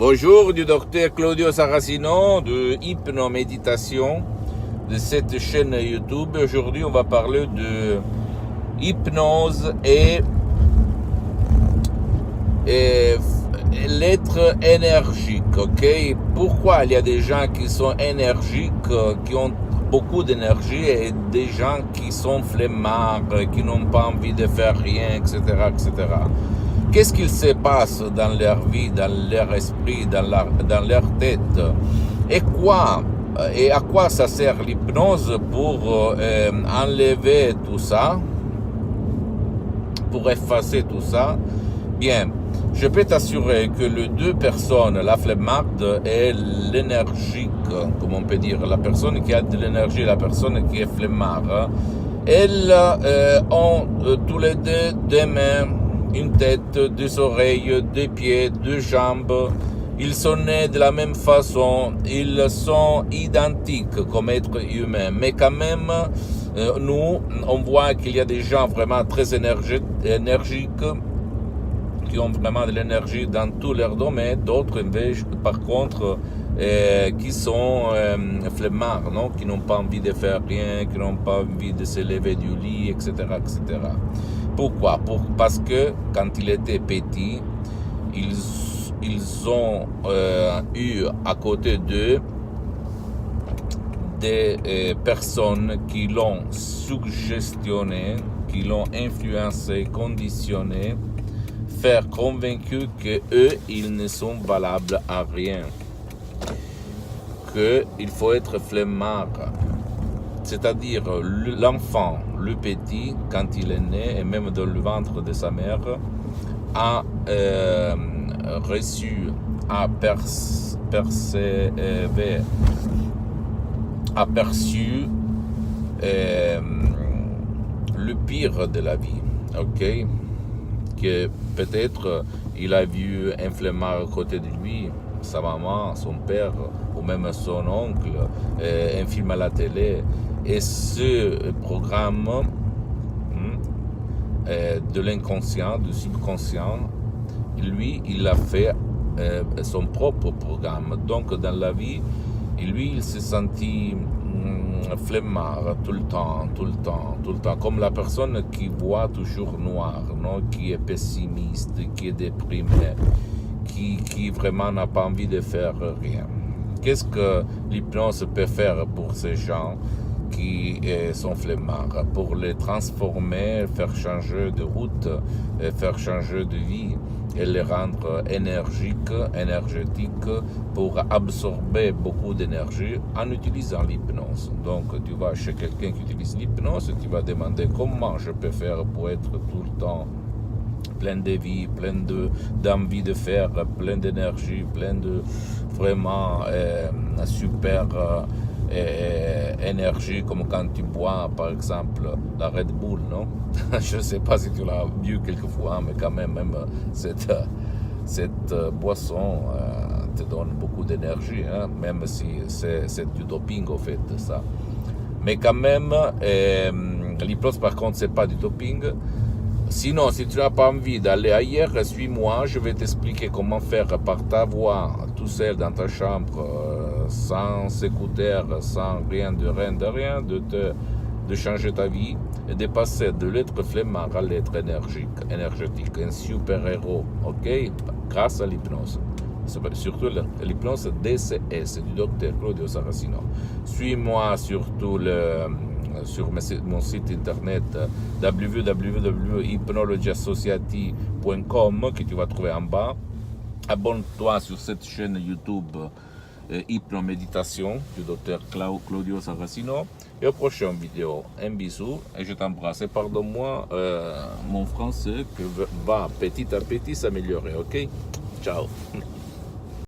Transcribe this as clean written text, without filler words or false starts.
Bonjour du docteur Claudio Saracino de Hypnoméditation de cette chaîne YouTube. Aujourd'hui, on va parler de hypnose et l'être énergique, ok? Pourquoi il y a des gens qui sont énergiques, qui ont beaucoup d'énergie et des gens qui sont flemmards, qui n'ont pas envie de faire rien, etc., etc. Qu'est-ce qu'il se passe dans leur vie, dans leur esprit, dans leur tête? Et à quoi ça sert l'hypnose pour enlever tout ça, pour effacer tout ça? Bien, je peux t'assurer que les deux personnes, la flemmarde et l'énergique, comme on peut dire, la personne qui a de l'énergie et la personne qui est flemmarde, elles ont tous les deux des mains, une tête, deux oreilles, deux pieds, deux jambes. Ils sont nés de la même façon, ils sont identiques comme êtres humains. Mais quand même, nous, on voit qu'il y a des gens vraiment très énergiques, qui ont vraiment de l'énergie dans tous leurs domaines. D'autres, par contre, qui sont flemmards, non? Qui n'ont pas envie de faire rien, qui n'ont pas envie de se lever du lit, etc., etc. Pourquoi? Parce que quand ils étaient petits, ils ont eu à côté d'eux des personnes qui l'ont suggestionné, qui l'ont influencé, conditionné, faire convaincu que eux, ils ne sont valables à rien, que il faut être flemmard. C'est-à-dire l'enfant, le petit, quand il est né, et même dans le ventre de sa mère, a reçu, a aperçu le pire de la vie, ok? Que peut-être il a vu un flemmard à côté de lui, sa maman, son père, ou même son oncle, un film à la télé. Et ce programme de l'inconscient, du subconscient, lui, il a fait son propre programme. Donc dans la vie, lui, il s'est senti flemmard tout le temps, comme la personne qui voit toujours noir, non? Qui est pessimiste, qui est déprimé, qui vraiment n'a pas envie de faire rien. Qu'est-ce que l'hypnose peut faire pour ces gens qui sont flemmards? Pour les transformer, faire changer de route, faire changer de vie et les rendre énergétiques pour absorber beaucoup d'énergie en utilisant l'hypnose. Donc tu vas chez quelqu'un qui utilise l'hypnose, tu vas demander comment je peux faire pour être tout le temps plein de vie, plein d'envie de faire, plein d'énergie, plein de vraiment super énergie, comme quand tu bois par exemple la Red Bull, non? Je ne sais pas si tu l'as vu quelquefois, mais quand même cette boisson te donne beaucoup d'énergie, hein? Même si c'est du doping au fait, ça. Mais quand même, l'hypnose par contre, c'est pas du doping. Sinon, si tu n'as pas envie d'aller ailleurs, suis-moi, je vais t'expliquer comment faire par ta voix, tout seul dans ta chambre, sans écouteurs, sans rien, de changer ta vie et de passer de l'être flemmard à l'être énergétique, un super-héros, ok? Grâce à l'hypnose. Surtout l'hypnose DCS du docteur Claudio Saracino. Suis-moi surtout sur mon site internet www.hypnologyassociati.com que tu vas trouver en bas. Abonne-toi sur cette chaîne YouTube Hypnoméditation du docteur Claudio Saracino. Et aux prochaines vidéos, un bisou et je t'embrasse. Et pardonne-moi mon français qui va petit à petit s'améliorer, ok? Ciao.